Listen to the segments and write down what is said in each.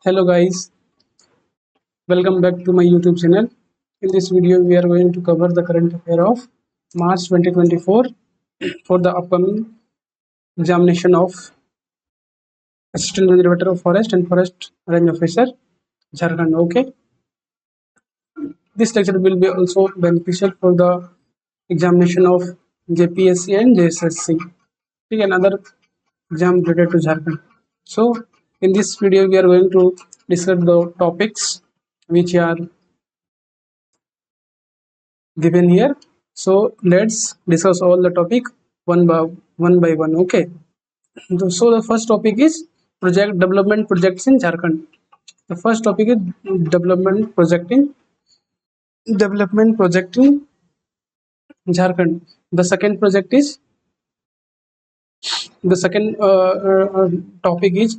Hello guys, welcome back to my YouTube channel. In this video, we are going to cover the current affair of March 2024 for the upcoming examination of Assistant Range Director of Forest and Forest Range Officer, Jharkhand. Okay, this lecture will be also beneficial for the examination of JPSC and JSSC. Okay, another exam related to Jharkhand. So, in this video, we are going to discuss the topics which are given here. So let's discuss all the topic one by one. Okay. So the first topic is project development projects in Jharkhand. The first topic is development project in Jharkhand. The second project is the second topic is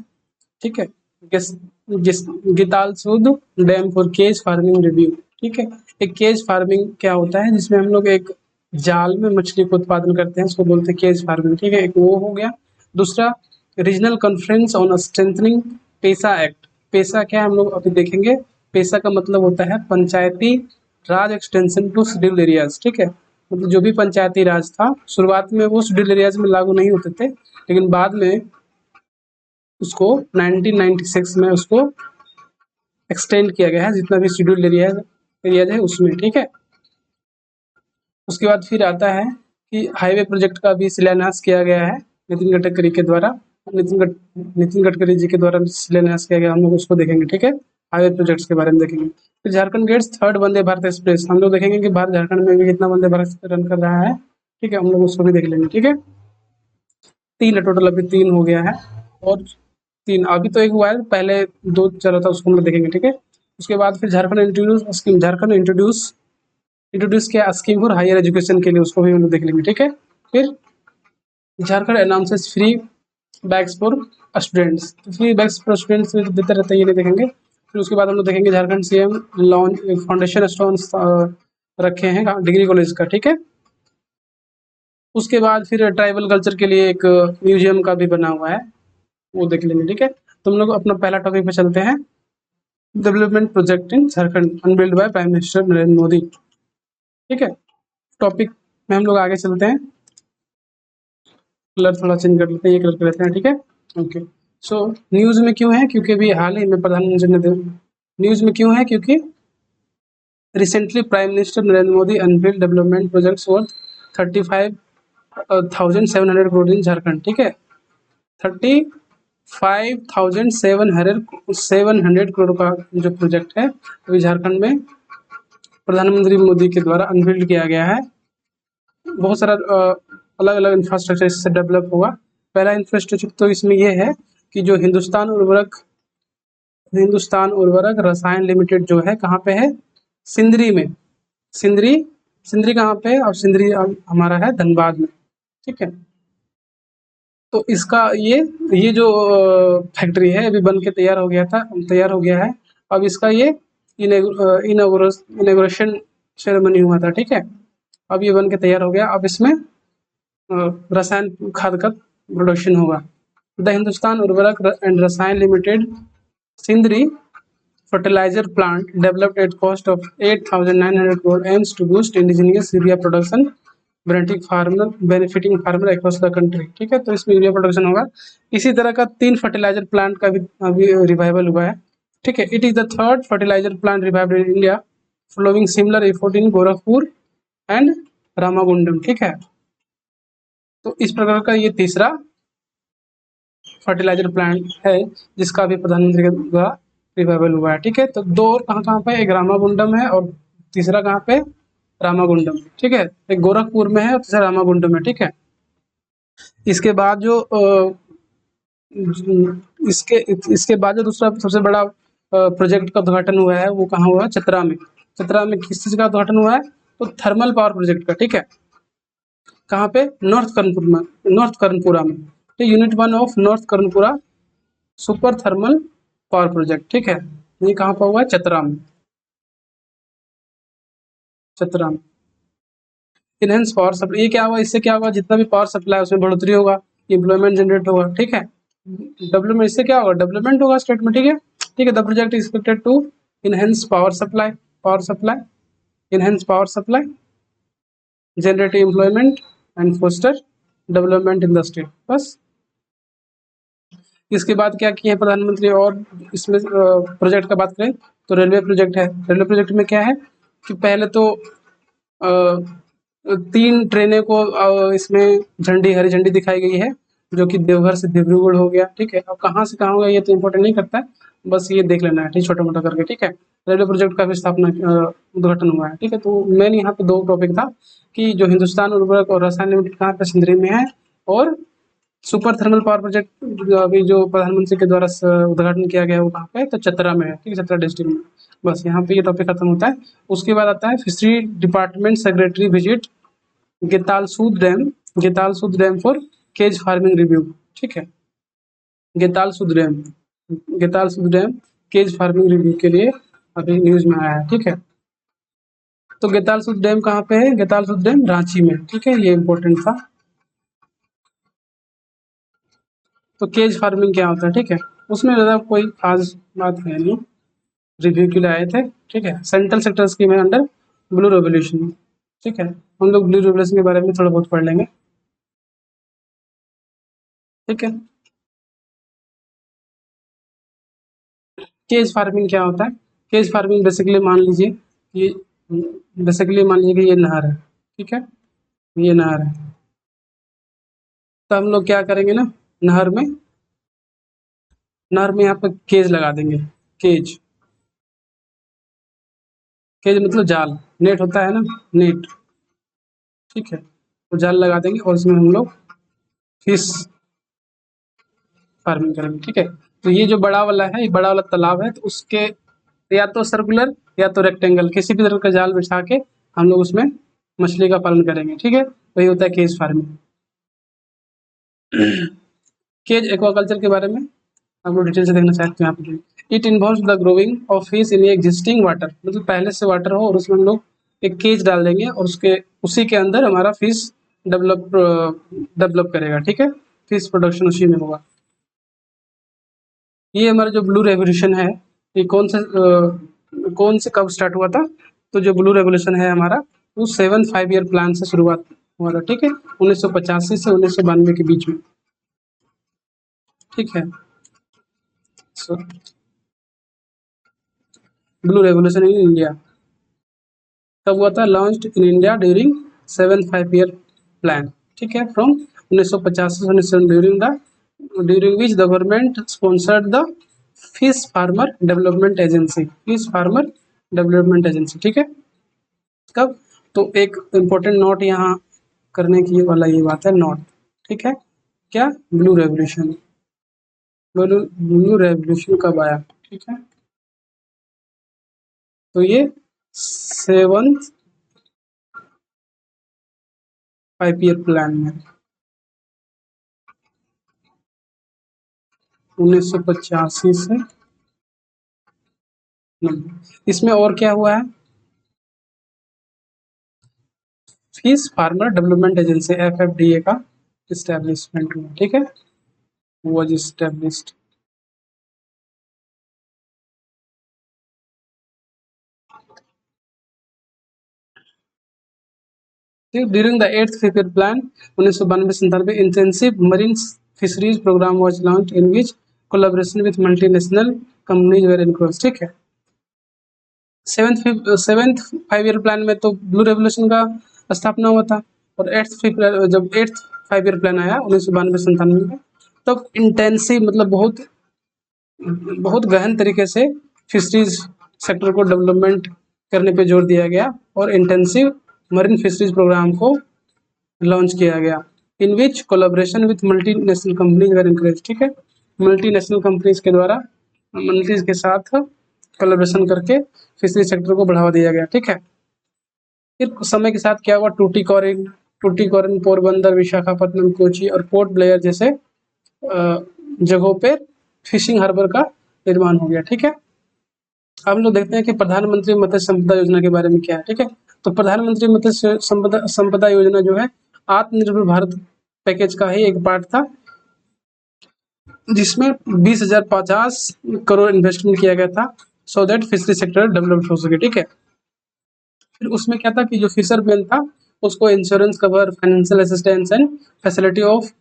ठीक है Getalsud dam for cage farming review. ठीक है, एक cage farming क्या होता है जिसमें हम लोग एक जाल में मछली को उत्पादन करते हैं, उसको बोलते हैं केज फार्मिंग. ठीक है, एक वो हो गया. दूसरा regional conference on strengthening PESA act. PESA क्या हम लोग अभी देखेंगे. पेसा का मतलब होता है पंचायती राज एक्सटेंशन टू शेड्यूल्ड एरियाज. ठीक है, मतलब जो भी पंचायती राज था शुरुआत में वो शेड्यूल्ड एरियाज में लागू नहीं होते थे, लेकिन बाद में उसको 1996 में उसको एक्सटेंड किया गया है जितना भी शेड्यूल्ड एरियाज है उसमें. ठीक है, उसके बाद फिर आता है कि हाईवे प्रोजेक्ट का भी शिलान्यास किया गया है नितिन गडकरी के द्वारा. नितिन गडकरी जी के द्वारा शिलान्यास किया गया, हम लोग उसको देखेंगे. ठीक है, हाईवे प्रोजेक्ट्स के बारे में देखेंगे. फिर Jharkhand gets third Vande Bharat express. हम लोग देखेंगे कि भारत झारखंड में भी कितना वंदे भारत रन कर रहा है. ठीक है, हम लोग उसको भी देख लेंगे. ठीक है, 3 है टोटल, अभी 3 हो गया है और 3 अभी तो एक हुआ है, पहले 2 चला था, उसको हम लोग देखेंगे. ठीक है, उसके बाद फिर झारखंड इंट्रोड्यूस किया स्कीम फॉर हायर एजुकेशन के लिए, उसको भी हम लोग देख लेंगे. ठीक है, फिर Jharkhand announces free bags for students. Free bags for students देते रहते हैं, ये नहीं देखेंगे. फिर उसके बाद हम लोग देखेंगे Jharkhand CM launch foundation stones रखे हैं डिग्री कॉलेज का. ठीक है, उसके बाद फिर ट्राइबल कल्चर के लिए एक म्यूजियम का भी बना हुआ है, वो देख लेंगे. ठीक है, तो हम लोग अपना पहला टॉपिक पे चलते हैं. Development project in Jharkhand unbilled by prime minister Narendra Modi. ठीक है, टॉपिक में हम लोग आगे चलते हैं. कलर थोड़ा चेंज कर लेते हैं, ये कलर कर लेते हैं. ठीक है, ओके. सो न्यूज में क्यों है, क्योंकि अभी हाल ही में प्रधानमंत्री ने न्यूज में क्यों है, क्योंकि recently prime minister Narendra Modi unveiled development projects worth 35,700 crore in Jharkhand. ठीक है, 35,700 करोड़ का जो प्रोजेक्ट है अभी झारखंड में प्रधानमंत्री मोदी के द्वारा अनबिल्ड किया गया है. बहुत सारा अलग अलग इंफ्रास्ट्रक्चर इससे डेवलप होगा. पहला इंफ्रास्ट्रक्चर तो इसमें ये है कि जो हिंदुस्तान उर्वरक रसायन लिमिटेड जो है कहाँ पे है, सिंदरी में. सिंदरी कहाँ पे है, और सिंदरी हमारा है धनबाद में. ठीक है, तो इसका ये जो फैक्ट्री है अभी बन के तैयार हो गया है. अब इसका ये इनॉग्रेशन सेरेमनी हुआ था. ठीक है, अब ये बन के तैयार हो गया. अब इसमें रसायन खाद का प्रोडक्शन होगा. द हिंदुस्तान उर्वरक एंड रसायन limited Sindri fertilizer plant developed at cost of 8,900 crore aims to boost indigenous urea production benefiting farmer across the country. ठीक है, तो इसमें यूरिया प्रोडक्शन होगा. इसी तरह का 3 फर्टिलाइजर प्लांट का भी अभी रिवाइवल हुआ है. ठीक है, it is the third fertiliser plant revival in India following similar effort in Gorakhpur and Ramagundam. ठीक है, तो इस प्रकार का ये तीसरा फर्टिलाइजर प्लांट है जिसका भी प्रधानमंत्री के द्वारा रिवाइवल हुआ है. ठीक है, तो 2 और कहाँ पे, एक रामागुंडम है और तीसरा कहाँ पे, रामागुंडम. ठीक है, एक गोरखपुर में है और तीसरा रामागुंडम में. ठीक है, इसके बाद जो दूसरा सबसे बड़ा प्रोजेक्ट का उद्घाटन हुआ है वो कहाँ हुआ है, चतरा में. चतरा में किस चीज का उद्घाटन हुआ है, तो थर्मल पावर प्रोजेक्ट का. ठीक है, कहाँ पे, नॉर्थ कर्णपुरा में. Unit 1 of north Karanpura super thermal power project. ठीक है, ये कहाँ पर हुआ है, चतरा में. इनहेंस पावर सप्लाई, ये क्या हुआ, इससे क्या होगा, जितना भी पावर सप्लाई है उसमें बढ़ोतरी होगा, एम्प्लॉयमेंट जनरेट होगा. ठीक है, डेवलपमेंट, इससे क्या होगा, डेवलपमेंट होगा स्टेट में. ठीक है, ठीक है। The project is expected to enhance power supply, generate employment and foster development in the state. बस इसके बाद क्या किए हैं प्रधानमंत्री, और इसमें प्रोजेक्ट का बात करें तो रेलवे प्रोजेक्ट है। रेलवे प्रोजेक्ट में क्या है कि पहले तो 3 ट्रेनें को इसमें हरी झंडी दिखाई गई है, जो कि देवघर से डिब्रूगढ़ हो गया, ठीक है। अब कहाँ से कहाँ होगा ये तो इम्पोर्टेंट नहीं करता है, बस ये देख लेना है, ठीक, छोटा मोटा करके, ठीक है। रेलवे प्रोजेक्ट का भी स्थापना उद्घाटन हुआ है, ठीक है। तो मेन यहाँ पे 2 टॉपिक था कि जो हिंदुस्तान उर्वरक और रसायन लिमिटेड कहाँ पे, सिंदरी में है, और सुपर थर्मल पावर प्रोजेक्ट अभी जो प्रधानमंत्री के द्वारा उद्घाटन किया गया है वो कहाँ पे है, तो चतरा में है, ठीक है, चतरा डिस्ट्रिक्ट में। बस यहाँ पे ये टॉपिक खत्म होता है। उसके बाद आता है fishery department secretary visit Getalsud dam for cage farming review, ठीक है। Getalsud dam cage farming review के लिए अभी न्यूज में आया है, ठीक है। तो गेतालसूद डैम कहाँ पे है, गेतालसूद डैम रांची में, ठीक है, ये इंपॉर्टेंट था। तो केज फार्मिंग क्या होता है, ठीक है, उसमें ज़्यादा कोई खास बात है नहीं, रिव्यू के लिए आए थे, ठीक है। सेंट्रल सेक्टर स्कीम है अंडर ब्लू रेवोल्यूशन, ठीक है। हम लोग ब्लू रेवोल्यूशन के बारे में थोड़ा बहुत पढ़ लेंगे, ठीक है। केज फार्मिंग क्या होता है, केज फार्मिंग बेसिकली मान लीजिए कि ये नहर है, ठीक है, ये नहर है। तो हम लोग क्या करेंगे ना, नहर में यहाँ पर केज लगा देंगे। केज केज मतलब जाल, नेट होता है ना, नेट, ठीक है। तो जाल लगा देंगे और इसमें हम लोग फिश फार्मिंग करेंगे, ठीक है। तो ये जो बड़ा वाला है, ये बड़ा वाला तालाब है, तो उसके या तो सर्कुलर या तो रेक्टेंगल किसी भी तरह का जाल बिछा के हम लोग उसमें मछली का पालन करेंगे, ठीक है। वही होता है केज फार्मिंग। केज एक्वाकल्चर के बारे में हम लोग डिटेल से देखना चाहते हैं यहाँ पे। It involves the growing of fish in existing water, मतलब पहले से वाटर हो और उसमें हम लोग एक केज डाल देंगे और उसी के अंदर हमारा फिश डेवलप करेगा, ठीक है। फिश प्रोडक्शन उसी में होगा। ये हमारा जो ब्लू रेवोल्यूशन है, ये कौन से कब स्टार्ट हुआ था, तो जो ब्लू रेवोल्यूशन है हमारा, वो 5 ईयर प्लान से शुरुआत हुआ था, ठीक है, 1985 से 1992 के बीच में, ठीक है। सो ब्लू रेवोल्यूशन इन इंडिया कब हुआ था, launched in India during 5 year plan, ठीक है, फ्रॉम 1985 से 19 during which the government sponsored the fish farmer development agency, ठीक है। कब, तो एक इम्पोर्टेंट नोट यहाँ करने की वाला ये बात है, नोट, ठीक है। क्या, ब्लू रेवोल्यूशन कब आया, ठीक है। तो ये 5 ईयर प्लान में 1985 से 90। इसमें और क्या हुआ है, fish farmer development agency FFDA का इस्टेब्लिशमेंट हुआ, ठीक है, was established. During the 8th 5 year plan 1992-97 intensive marine fisheries programme was launch in which collaboration with multinational companies were include, ठीक है। 7th 5 ईयर प्लान में तो ब्लू रेवोल्यूशन का स्थापना हुआ था, और जब 8th 5 ईयर प्लान आया 1992-97 में, तब इंटेंसिव मतलब बहुत बहुत गहन तरीके से फिशरीज सेक्टर को डेवलपमेंट करने पे जोर दिया गया और इंटेंसिव मरीन फिशरीज प्रोग्राम को लॉन्च किया गया, in which collaboration with multinational companies were encourage, ठीक है। मल्टीनेशनल कंपनीज के द्वारा मल्टीज के साथ कोलैबोरेशन करके फिशरीज सेक्टर को बढ़ावा दिया गया, ठीक है। फिर समय के साथ क्या हुआ, टूटीकोरिन पोरबंदर, विशाखापट्टनम, कोची और पोर्ट ब्लेयर जैसे जगहों पे फिशिंग हार्बर का निर्माण हो गया, ठीक है। अब हम लोग देखते हैं कि प्रधानमंत्री मत्स्य संपदा योजना के बारे में क्या है, ठीक है। तो प्रधानमंत्री मत्स्य संपदा योजना जो है आत्मनिर्भर भारत पैकेज का ही एक पार्ट था, जिसमें 20,050 करोड़ इन्वेस्टमेंट किया गया था so that fishery sector develop हो सके। ठीक है, फिर उसमें क्या था कि जो फिशरमैन था उसको insurance cover, financial assistance and facility of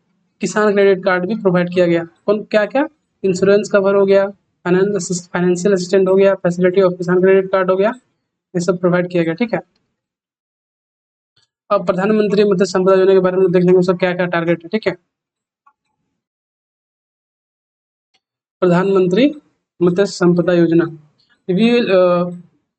किसान क्रेडिट कार्ड भी प्रोवाइड किया गया। कौन क्या क्या? इंश्योरेंस कवर हो गया, फाइनेंशियल असिस्टेंट हो गया, फैसिलिटी ऑफ किसान क्रेडिट कार्ड हो गया, ये सब प्रोवाइड किया गया। ठीक है, अब प्रधानमंत्री मत्स्य संपदा योजना के बारे में देख लेंगे, उसका क्या क्या टारगेट है। ठीक है, प्रधानमंत्री मत्स्य संपदा योजना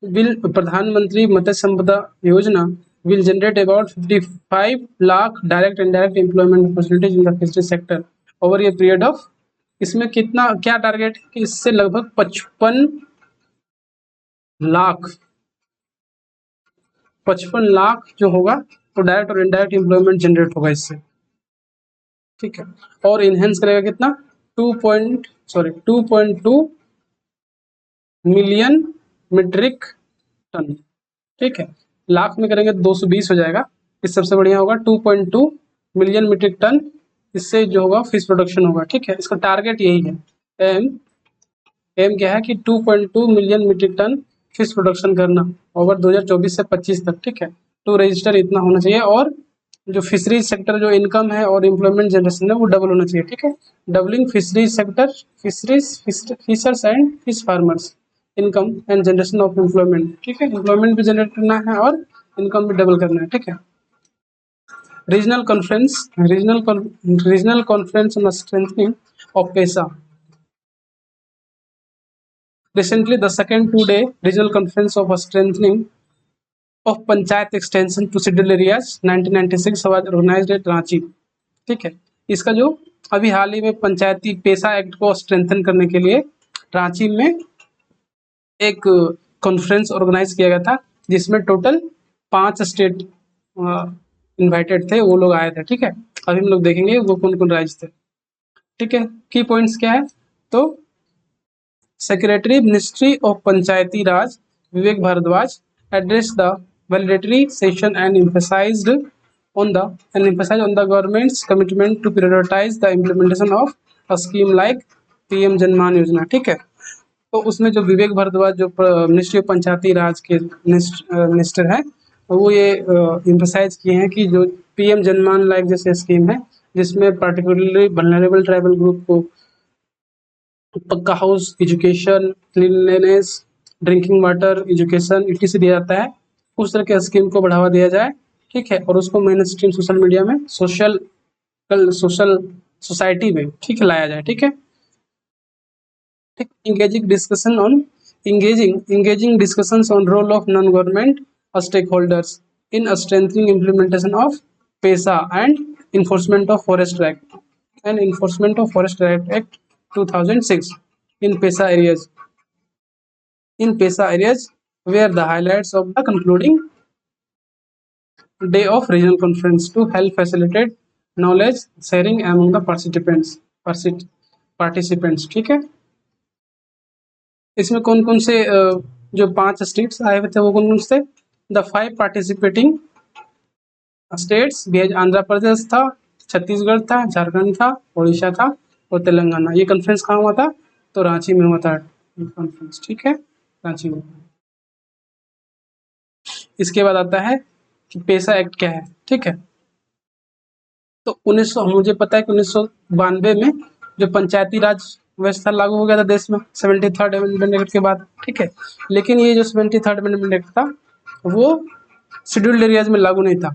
will प्रधानमंत्री मत्स्य संपदा योजना will generate about 55 lakh direct and indirect employment opportunities in the fishery sector over a period of, इसमें कितना क्या टारगेट है कि इससे लगभग 55 लाख जो होगा तो डायरेक्ट और इनडायरेक्ट एम्प्लॉयमेंट जनरेट होगा इससे। ठीक है, और इनहेंस करेगा कितना? 2.2 मिलियन मीट्रिक टन। ठीक है, लाख में करेंगे तो 220 हो जाएगा, इस सबसे बढ़िया होगा 2.2 मिलियन मीट्रिक टन, इससे जो होगा फिश प्रोडक्शन होगा। ठीक है, इसका टारगेट यही है। एम एम क्या है कि 2.2 million metric ton fish production करना ओवर 2024 से 25 तक। ठीक है, तो रजिस्टर इतना होना चाहिए, और जो फिशरीज सेक्टर जो इनकम है और एम्प्लॉयमेंट जनरेशन है वो डबल होना चाहिए। ठीक है, doubling fisheries sector, fishers and fish farmers income and generation of employment. ठीक है, एम्प्लॉयमेंट भी जनरेट करना है और इनकम भी डबल करना है। ठीक है, regional conference on strengthening of PESA, recently the second two-day regional conference of strengthening of panchayat extension to scheduled areas 1996 was organized at Ranchi। ठीक है, इसका जो अभी हाल ही में पंचायती पेशा एक्ट को स्ट्रेंथन करने के लिए रांची में एक कॉन्फ्रेंस ऑर्गेनाइज किया गया था, जिसमें टोटल 5 स्टेट इनवाइटेड थे, वो लोग आए थे। ठीक है, अभी हम लोग देखेंगे वो कौन कौन राज्य थे। ठीक है, की पॉइंट्स क्या है? तो secretary ministry of Panchayati Raj Vivek Bharadwaj addressed the valedictory session and emphasized on the government's commitment to prioritize the implementation of a scheme like PM जनमान योजना। ठीक है, तो उसमें जो विवेक भारद्वाज जो मिनिस्ट्री ऑफ पंचायती राज के मिनिस्टर हैं, वो ये एम्फसाइज किए हैं कि जो PM जनमान लाइक जैसे स्कीम है, जिसमें पार्टिकुलरली वल्नरेबल ट्राइबल ग्रुप को पक्का house, education, cleanliness, drinking water, education etc. दिया जाता है, उस तरह के स्कीम को बढ़ावा दिया जाए। ठीक है, और उसको मेन स्ट्रीम सोशल मीडिया में सोशल सोसाइटी में ठीक है लाया जाए। ठीक है, ठीक, engaging discussions on role of non-government stakeholders in strengthening implementation of PESA and enforcement of Forest Act 2006 in PESA areas were the highlights of the concluding day of regional conference to help facilitate knowledge sharing among the participants। ठीक है, इसमें कौन कौन से जो 5 states आए हुए थे वो कौन कौन से? The 5 participating states Andhra Pradesh था, छत्तीसगढ़ था, झारखंड था, उड़ीसा था और तेलंगाना। ये कॉन्फ्रेंस कहाँ हुआ था? तो रांची में हुआ था कॉन्फ्रेंस। ठीक है, रांची में। इसके बाद आता है कि पेशा एक्ट क्या है। ठीक है, तो 1900 मुझे पता है कि 1992 में जो पंचायती राज व्यवस्था लागू हो गया था देश में 73rd अमेंडमेंट एक्ट के बाद। ठीक है, लेकिन ये जो 73rd अमेंडमेंट एक्ट था वो शेड्यूल्ड एरियाज में लागू नहीं था।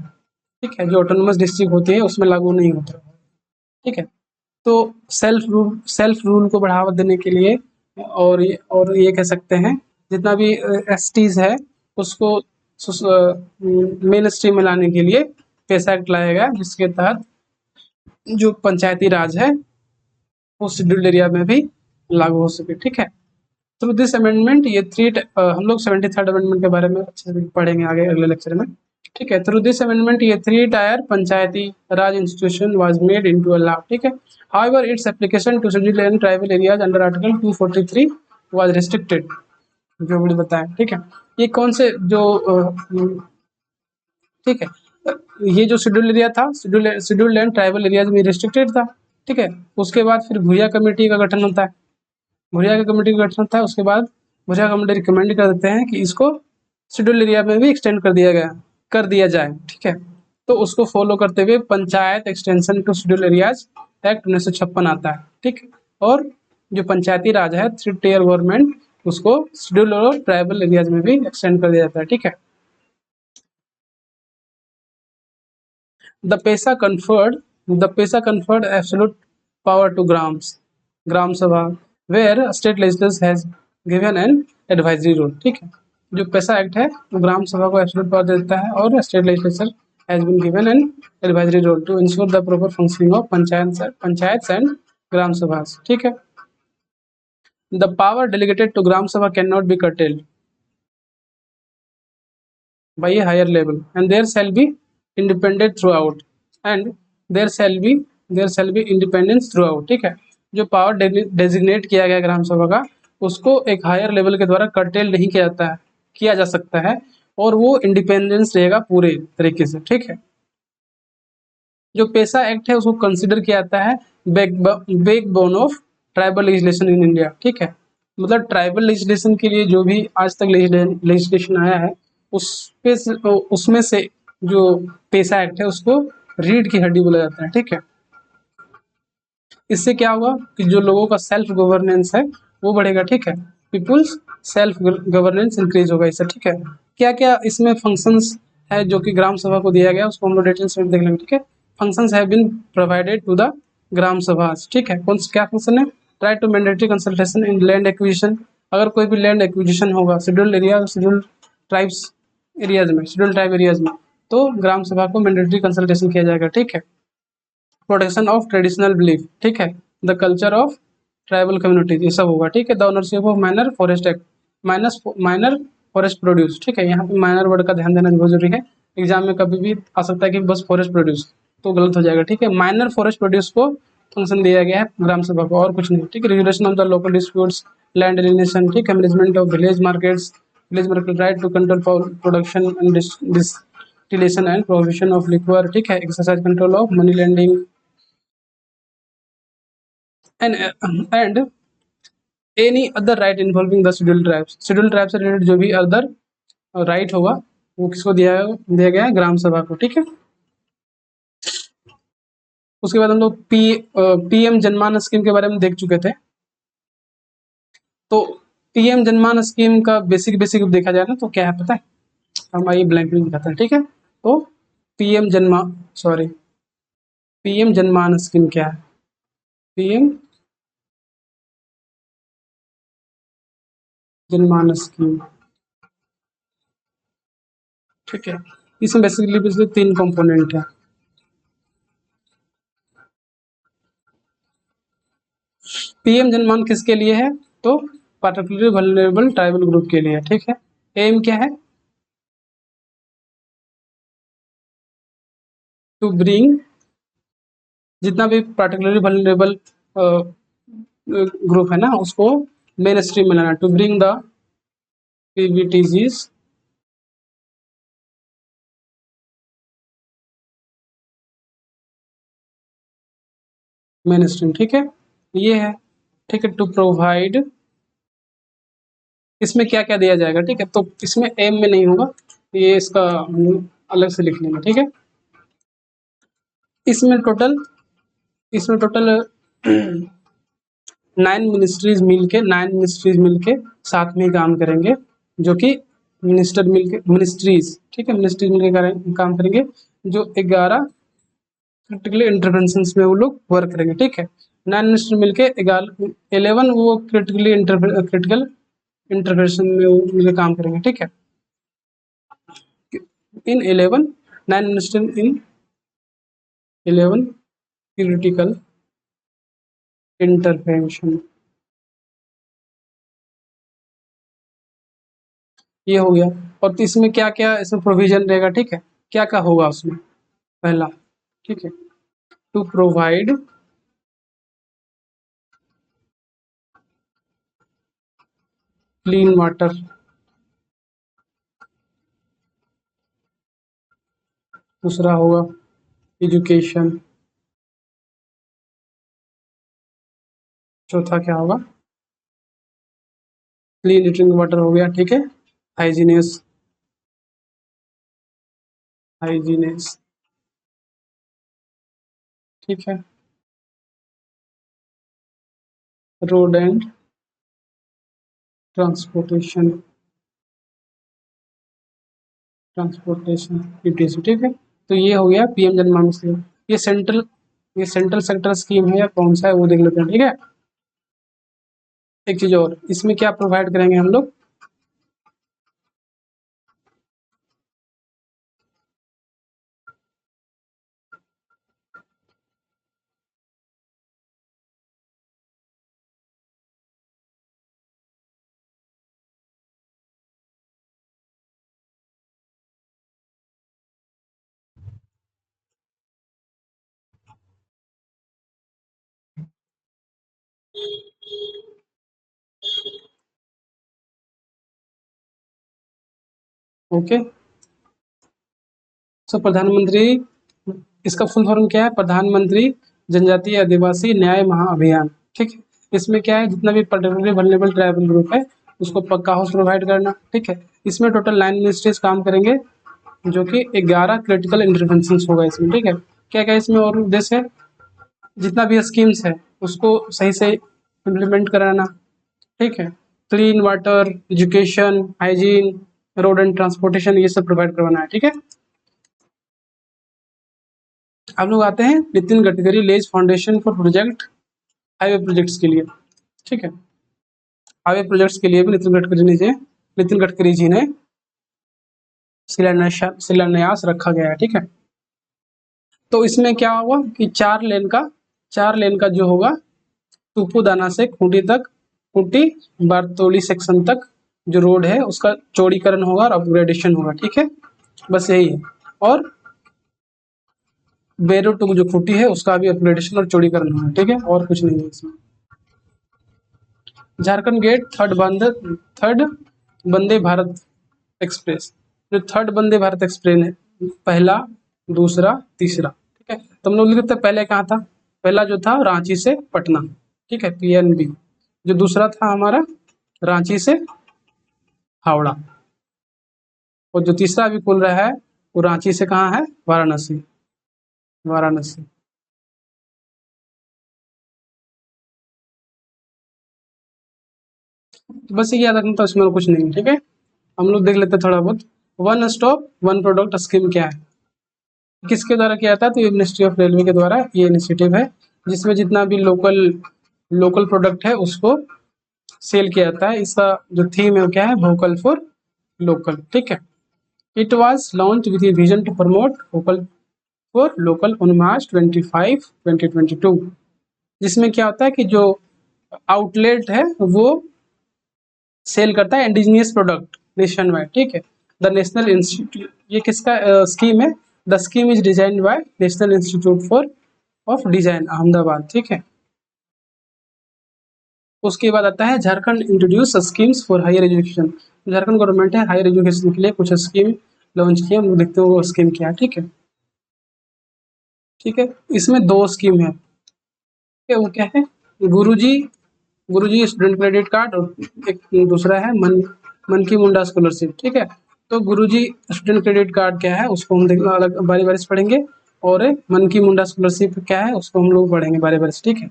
ठीक है, जो ऑटोनोमस डिस्ट्रिक्ट होती है उसमें लागू नहीं होता। ठीक है, तो सेल्फ रूल को बढ़ावा देने के लिए और ये कह सकते हैं जितना भी एसटीज है उसको मेन स्ट्रीम में लाने के लिए पेशा एक्ट लाया गया, जिसके तहत जो पंचायती राज है वो शेड्यूल्ड एरिया में भी लागू हो सके। ठीक है, थ्रू दिस अमेंडमेंट ये हम लोग 73rd अमेंडमेंट के बारे में अच्छे से पढ़ेंगे आगे अगले लेक्चर में। ठीक है, थ्रू दिस अमेंडमेंट ये 3 tier Panchayati Raj institution was made into a law. ठीक है, however its application to scheduled and tribal areas under article 243 was restricted, जो मैंने बताया। ठीक है, ये कौन से जो ठीक है, ये जो शेड्यूल्ड एरिया था, शेड्यूल्ड एंड ट्राइबल एरियाज में रिस्ट्रिक्टेड था। ठीक है। उसके बाद फिर भुया कमेटी का गठन होता है, भुया की कमेटी का गठन होता है। उसके बाद भुया कमेटी रिकमेंड कर देते हैं कि इसको शेड्यूल एरिया में भी एक्सटेंड कर दिया जाए, ठीक है। तो उसको फॉलो करते हुए Panchayat extension to schedule areas act 1956 आता है, ठीक। और जो पंचायती राज है, थ्री टियर गवर्नमेंट, उसको शेड्यूल और ट्राइबल एरियाज में भी एक्सटेंड कर दिया जाता है, ठीक है। The Pesa conferred absolute power to Gram Sabha, where state legislature has given an advisory role, ठीक है। जो पैसा एक्ट है वो ग्राम सभा को एब्सोल्यूट पावर देता है और state legislature has been given an advisory role to ensure the proper functioning of panchayat and gram sabha, ठीक है। The power delegated to gram sabha can not be curtailed by a higher level, and there shall be independent throughout, and there shall be independence throughout, ठीक है। जो power designate किया गया ग्राम सभा का, उसको एक हायर लेवल के द्वारा कर्टेल नहीं किया जाता है, किया जा सकता है, और वो इंडिपेंडेंस रहेगा पूरे तरीके से, ठीक है। जो पेशा एक्ट है उसको कंसिडर किया जाता है backbone of tribal legislation in India, ठीक है। मतलब ट्राइबल लेजिस्लेशन के लिए जो भी आज तक लेजिस्लेशन आया है, उस पे उसमें से जो पेशा एक्ट है उसको रीढ़ की हड्डी बोला जाता है, ठीक है। इससे क्या होगा कि जो लोगों का सेल्फ गवर्नेंस है वो बढ़ेगा, ठीक है। पीपुल्स सेल्फ गवर्नेंस इंक्रीज होगा इससे, ठीक है। क्या क्या इसमें फंक्शंस है जो कि ग्राम सभा को दिया गया, उसको हम लोग डिटेल्स में देख लेंगे, ठीक है। Functions have been provided to the gram sabha, ठीक है। कौन क्या फंक्शन है? Right to mandatory consultation in land acquisition, अगर कोई भी लैंड एक्विजिशन होगा scheduled area, scheduled tribes areas में, शेड्यूल्ड ट्राइब एरियाज में, तो ग्राम सभा को मैंडेटरी कंसल्टेशन किया जाएगा, ठीक है। प्रोटेक्शन ऑफ ट्रेडिशनल बिलीफ, ठीक है। The culture of tribal communities, ये सब होगा, ठीक है। The ownership of minor forest act, minor forest produce, ठीक है। यहाँ पे माइनर वर्ड का ध्यान देना बहुत जरूरी है, एग्जाम में कभी भी आ सकता है कि बस फॉरेस्ट प्रोड्यूस, तो गलत हो जाएगा, ठीक है। माइनर फॉरेस्ट प्रोड्यूस को फंक्शन दिया गया है ग्राम सभा को, और कुछ नहीं, ठीक है। Regulation of the local disputes, land alienation, ठीक है। Management of village market, right to control production and distillation and prohibition of liquor, ठीक है। Exercise control of money lending and any other right involving the schedule tribe से related जो भी other right होगा वो किसको दिया गया है? ग्राम सभा को, ठीक है। उसके बाद हम लोग पीएम जनमान स्कीम के बारे में देख चुके थे। तो पीएम जनमान स्कीम का बेसिक देखा जाए ना तो क्या है पता है? हम आइए ब्लैंक में दिखाते हैं, ठीक है। तो पीएम जनमान स्कीम क्या है? पीएम जनमान स्कीम, ठीक है। इसमें बेसिकली तीन कंपोनेंट है। पीएम जनमान किसके लिए है? तो पार्टिकुलरली वल्नरेबल ट्राइबल ग्रुप के लिए, ठीक है। एम क्या है? टू ब्रिंग जितना भी पार्टिकुलरली वल्नरेबल ग्रुप है ना उसको मेन स्ट्रीम में लाना, to bring the PVTGs mainstream, ठीक है। ये है, ठीक है। टू प्रोवाइड, इसमें क्या क्या दिया जाएगा, ठीक है। तो इसमें एम में नहीं होगा, ये इसका अलग से लिख लेंगे, ठीक है। इसमें टोटल 9 मिनिस्ट्रीज मिलके साथ में काम करेंगे, जो कि मिनिस्ट्रीज, ठीक है। मिनिस्ट्रीज मिलकर काम करेंगे, जो 11 क्रिटिकल इंटरवेंशन में वो लोग वर्क करेंगे, ठीक है। 9 मिनिस्टर मिलके 11 वो क्रिटिकल इंटरवेंशन में वो मिलकर काम करेंगे, ठीक है। इन 11 9 मिनिस्टर इन 11 क्रिटिकल इंटरवेंशन, ये हो गया। और इसमें क्या क्या इसमें प्रोविजन रहेगा, ठीक है। क्या क्या होगा उसमें? पहला, ठीक है, टू प्रोवाइड क्लीन वाटर, दूसरा होगा एजुकेशन, चौथा क्या होगा? क्लीन ड्रिंकिंग वाटर हो गया, ठीक है। हाइजीनेस, हाइजीनेस, ठीक है। Road and transportation, transportation UTC, ठीक है। तो ये हो गया पीएम जन मानस। ये सेंट्रल ये सेंट्रल सेक्टर स्कीम है या कौन सा है वो देख लेते हैं, ठीक है। एक चीज और, इसमें क्या प्रोवाइड करेंगे हम लोग? ओके। सो प्रधानमंत्री, इसका फुल फॉर्म क्या है? प्रधानमंत्री जनजातीय आदिवासी न्याय महाअभियान, ठीक है। इसमें क्या है, जितना भी पर्टिकुलरली वल्नरेबल ट्राइबल ग्रुप है उसको पक्का हाउस प्रोवाइड करना, ठीक है। इसमें टोटल 9 मिनिस्ट्रीज काम करेंगे, जो कि 11 क्रिटिकल इंटरवेंशन होगा इसमें, ठीक है। क्या क्या इसमें और उद्देश्य है? जितना भी स्कीम्स है उसको सही से इम्प्लीमेंट कराना, ठीक है। Clean water, education, hygiene, road and transportation, ये सब प्रोवाइड करवाना है, ठीक है। हम लोग आते हैं Nitin Gadkari lays foundation for project, highway projects के लिए, ठीक है। हाईवे प्रोजेक्ट्स के लिए भी नितिन गडकरी जी ने शिलान्यास रखा गया है, ठीक है। तो इसमें क्या होगा कि 4 लेन का जो होगा, तुपुदाना से खूंटी तक, खूंटी बारतोली सेक्शन तक जो रोड है उसका चौड़ीकरण होगा और अपग्रेडेशन होगा, ठीक है। बस यही है। और बेरो टू जो खूंटी है उसका भी अपग्रेडेशन और चौड़ीकरण होगा, ठीक है। और कुछ नहीं है इसमें। Jharkhand gate third Vande Bharat express, जो थर्ड वंदे भारत एक्सप्रेस है, पहला, दूसरा, तीसरा, ठीक है। तो हम लोग लिखते हैं पहले कहाँ था? पहला जो था रांची से पटना, ठीक है, पीएनबी। जो दूसरा था हमारा रांची से हावड़ा, और जो तीसरा अभी खुल रहा है वो रांची से कहाँ है? वाराणसी, वाराणसी। तो बस ये याद रखना था, उसमें और कुछ नहीं, ठीक है। हम लोग देख लेते हैं थोड़ा बहुत। One stop one product scheme क्या है, किसके द्वारा किया था? तो ये मिनिस्ट्री ऑफ रेलवे के द्वारा ये इनिशिएटिव है, जिसमें जितना भी लोकल लोकल प्रोडक्ट है उसको सेल किया जाता है। इसका जो थीम है वो क्या है? वोकल फॉर लोकल, ठीक है। It was launch with a vision to promote vocal for local on March 25 2022। जिसमें क्या होता है कि जो आउटलेट है वो सेल करता है इंडिजिनियस प्रोडक्ट नेशन वाइड, ठीक है। द नेशनल इंस्टीट्यूट, ये किसका स्कीम है? The scheme is design by national institute for of design Ahmedabad, ठीक है। उसके बाद आता है Jharkhand introduce schemes for higher education. Jharkhand government है हायर एजुकेशन के लिए कुछ स्कीम लॉन्च किया, हम लोग देखते हैं वो स्कीम क्या है, ठीक है। ठीक है, इसमें दो स्कीम है, ठीक है। वो क्या है? गुरुजी गुरुजी स्टूडेंट क्रेडिट कार्ड, और एक दूसरा है मन की मुंडा स्कॉलरशिप, ठीक है। तो गुरुजी स्टूडेंट क्रेडिट कार्ड क्या है उसको हम देखना अलग बारी बारी से पढ़ेंगे, और मन की मुंडा स्कॉलरशिप क्या है उसको हम लोग पढ़ेंगे बारी बारी से, ठीक है।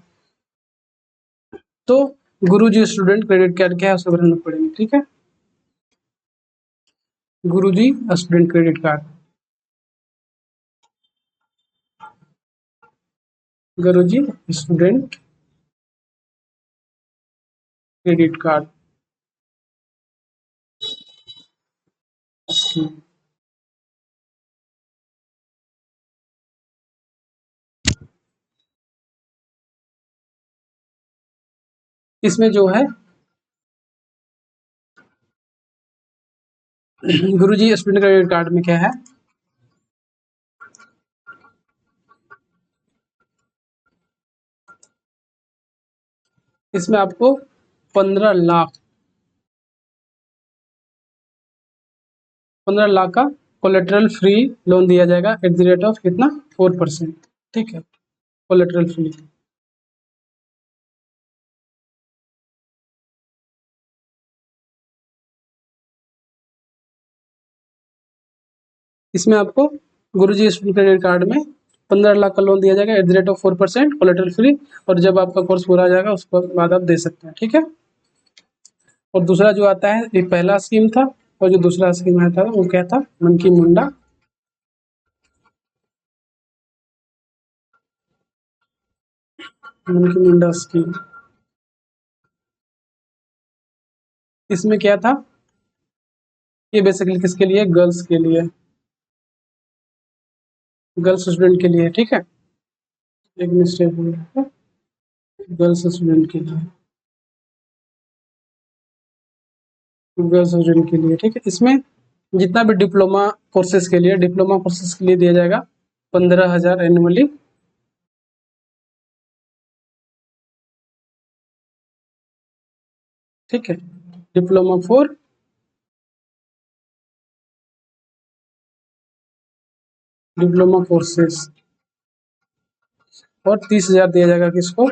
तो गुरुजी स्टूडेंट क्रेडिट कार्ड क्या है उसके बारे में पढ़ेंगे, ठीक है। गुरुजी स्टूडेंट क्रेडिट कार्ड, गुरुजी स्टूडेंट क्रेडिट कार्ड स्कीम। इसमें जो है गुरुजी स्टूडेंट क्रेडिट कार्ड में क्या है? इसमें आपको 15 लाख 15 लाख का कोलेटरल फ्री लोन दिया जाएगा एट द रेट ऑफ कितना? 4%, ठीक है, कोलेटरल फ्री। इसमें आपको गुरुजी स्टूडेंट क्रेडिट कार्ड में 15 लाख का लोन दिया जाएगा at the rate of 4% collateral free, और जब आपका कोर्स पूरा हो जाएगा उसके बाद आप दे सकते हैं, ठीक है। और दूसरा जो आता है, ये पहला स्कीम था, और जो दूसरा स्कीम आया था वो क्या था, मंकी मुंडा मंकी मुंडा स्कीम। इसमें क्या था, ये बेसिकली किसके लिए, गर्ल्स के लिए, गर्ल्स स्टूडेंट के लिए, ठीक है। एक मिस्टेक हो गया है, गर्ल्स स्टूडेंट के लिए, गर्ल्स स्टूडेंट के लिए, ठीक है। इसमें जितना भी डिप्लोमा कोर्सेज के लिए दिया जाएगा 15,000 एनुअली, ठीक है। डिप्लोमा फॉर डिप्लोमा कोर्सेज, और 30,000 दिया जाएगा किसको,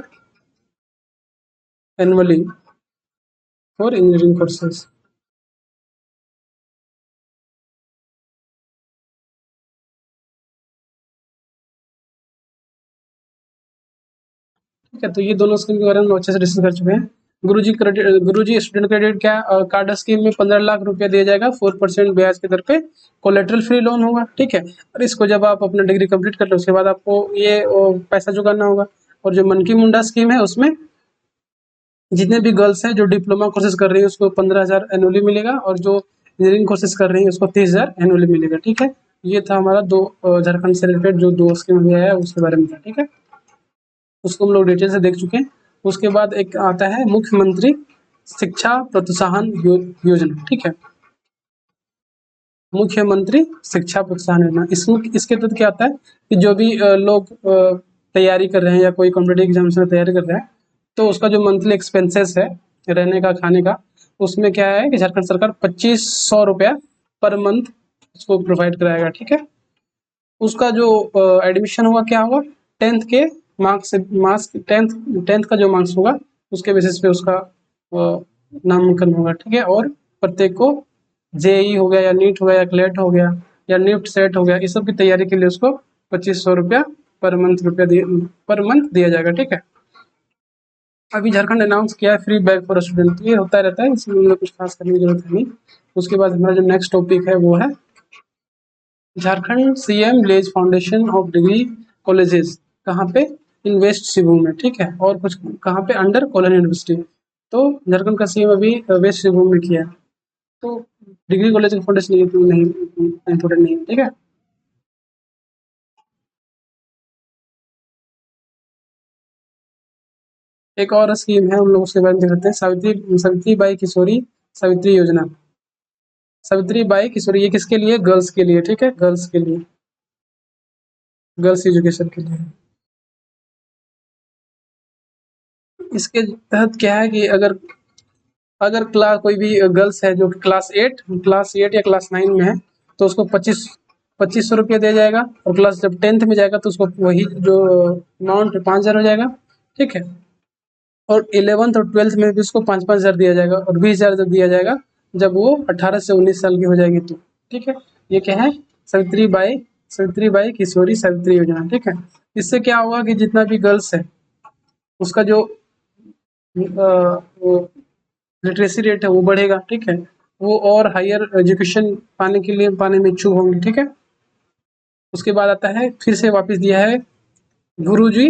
एनुअली फॉर इंजीनियरिंग कोर्सेज। ठीक है, तो ये दोनों स्कीम के बारे में हम अच्छे से डिस्कस कर चुके हैं। गुरुजी स्टूडेंट क्रेडिट क्या कार्ड स्कीम में 15 लाख रुपया दिया जाएगा 4% ब्याज की दर पे, कोलेटरल फ्री लोन होगा, ठीक है। और इसको जब आप अपना डिग्री कंप्लीट कर लो उसके बाद आपको ये पैसा चुकाना होगा। और जो मनकी मुंडा स्कीम है उसमें जितने भी गर्ल्स हैं जो डिप्लोमा कोर्सेज कर रही है उसको 15,000 एनुअली मिलेगा, और जो इंजीनियरिंग कोर्सेज कर रही है उसको 30,000 एनुअली मिलेगा, ठीक है। ये था हमारा दो झारखंड से रिलेटेड जो दो स्कीम हुआ है उसके बारे में था, ठीक है। उसको हम लोग डिटेल से देख चुके हैं। उसके बाद एक आता है मुख्यमंत्री शिक्षा प्रोत्साहन योजना, ठीक है। मुख्यमंत्री शिक्षा प्रोत्साहन योजना, इसमें इसके तहत क्या आता है कि जो भी लोग तैयारी कर रहे हैं या कोई कॉम्पिटेटिव एग्जाम से तैयारी कर रहे हैं, तो उसका जो मंथली एक्सपेंसेस है रहने का खाने का, उसमें क्या है कि झारखंड सरकार 2500 रुपया पर मंथ उसको प्रोवाइड कराएगा, ठीक है। उसका जो एडमिशन हुआ क्या होगा, टेंथ के मार्क्स से, मार्क्स टेंथ टेंथ का जो मार्क्स होगा उसके बेसिस पे उसका नामांकन होगा, ठीक है। और प्रत्येक को जेई हो गया या नीट हो गया या क्लेट हो गया या निफ्ट सेट हो गया, इस सब की तैयारी के लिए उसको 2500 रुपया पर मंथ दिया जाएगा, ठीक है। अभी झारखंड अनाउंस किया है फ्री बैग फॉर स्टूडेंट, ये होता रहता है, इसमें हमें कुछ खास करने की जरूरत है नहीं। उसके बाद हमारा जो नेक्स्ट टॉपिक है वो है Jharkhand CM village foundation of degree colleges, कहाँ पे, इन वेस्ट सिंहभूम में, ठीक है। और कुछ कहाँ पे, अंडर कॉलेज यूनिवर्सिटी। तो झारखंड का सीएम अभी वेस्ट सिंहभूम में किया है, तो डिग्री कॉलेज का फाउंडेशन नहीं इम्पोर्टेंट नहीं है, ठीक है। एक और स्कीम है हम लोग उसके बारे में देख लेते हैं, सावित्री बाई किशोरी सावित्री योजना। सावित्री बाई किशोरी ये किसके लिए, गर्ल्स के लिए, ठीक है, गर्ल्स के लिए, गर्ल्स एजुकेशन के लिए। इसके तहत क्या है कि अगर अगर क्लास कोई भी गर्ल्स है जो क्लास 8 या क्लास 9 में है, तो उसको 2500 रुपया दिया जाएगा, और क्लास जब 10th में जाएगा तो उसको वही जो अमाउंट 5,000 हो जाएगा, ठीक है। और 11th और 12th में भी उसको 5,000 दिया जाएगा, और 20,000 जब दिया जाएगा जब वो 18 से 19 साल की हो जाएगी तो, ठीक है। ये क्या है, सावित्री बाई किशोरी सावित्री योजना, ठीक है। इससे क्या होगा कि जितना भी गर्ल्स है उसका जो लिटरेसी रेट है वो बढ़ेगा, ठीक है। वो और हायर एजुकेशन पाने में इच्छुक होंगे, ठीक है। उसके बाद आता है, फिर से वापस दिया है गुरुजी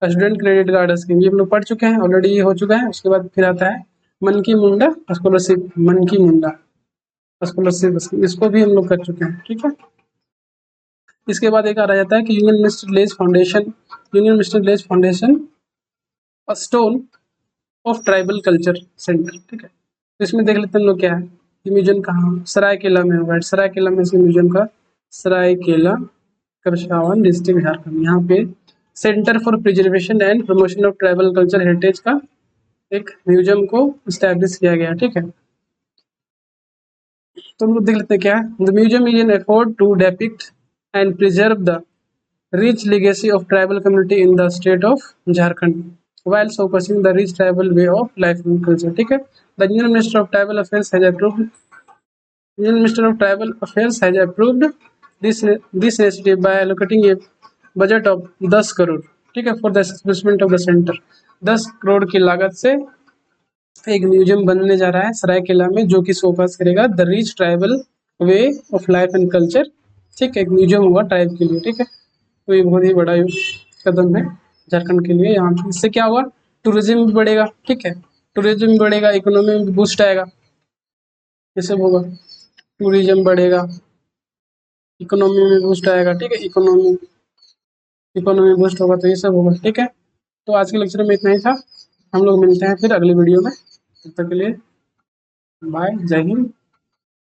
स्टूडेंट क्रेडिट कार्ड स्कीम, ये हम लोग पढ़ चुके हैं ऑलरेडी, ये हो चुका है। उसके बाद फिर आता है मन की मुंडा स्कॉलरशिप, मन की मुंडा स्कॉलरशिप स्कीम, इसको भी हम लोग कर चुके हैं, ठीक है। इसके बाद एक आ रह जाता है कि union minister village foundation stone of tribal culture centre, ठीक है। तो इसमें देख लेते हैं हम लोग क्या है, ये म्यूजियम कहाँ, सरायकेला में होगा, सरायकेला में इसके म्यूजियम का, सरायकेला करसावन डिस्ट्रिक्ट झारखंड, यहाँ पे centre for preservation and promotion of tribal culture heritage का एक म्यूजियम को स्टैब्लिश किया गया, ठीक है। तो हम लोग देख लेते हैं क्या है, the museum is an effort to depict and preserve the rich legacy of tribal community in the state of Jharkhand while focusing the rich tribal way of life and culture, ठीक है। The Union Minister of Tribal Affairs has approved Union Minister of Tribal Affairs has approved this initiative by allocating a budget of 10 crore, ठीक है, for the establishment of the centre. 10 crore की लागत से एक museum बनने जा रहा है सरायकेला में, जो कि शोकास करेगा the rich tribal way of life and culture. ठीक है, एक म्यूजियम हुआ ट्राइब के लिए। ठीक है, तो ये बहुत ही बड़ा कदम है झारखंड के लिए। यहाँ पे इससे क्या हुआ, टूरिज्म भी बढ़ेगा। ठीक है, टूरिज्म भी बढ़ेगा, इकोनॉमी में भी बूस्ट आएगा, ये सब होगा। टूरिज्म बढ़ेगा, इकोनॉमी में बूस्ट आएगा। ठीक है, इकोनॉमी बूस्ट होगा तो ये सब होगा। ठीक है, तो आज के लेक्चर में इतना ही था। हम लोग मिलते हैं फिर अगली वीडियो में। तब तक के लिए बाय, जय हिंद।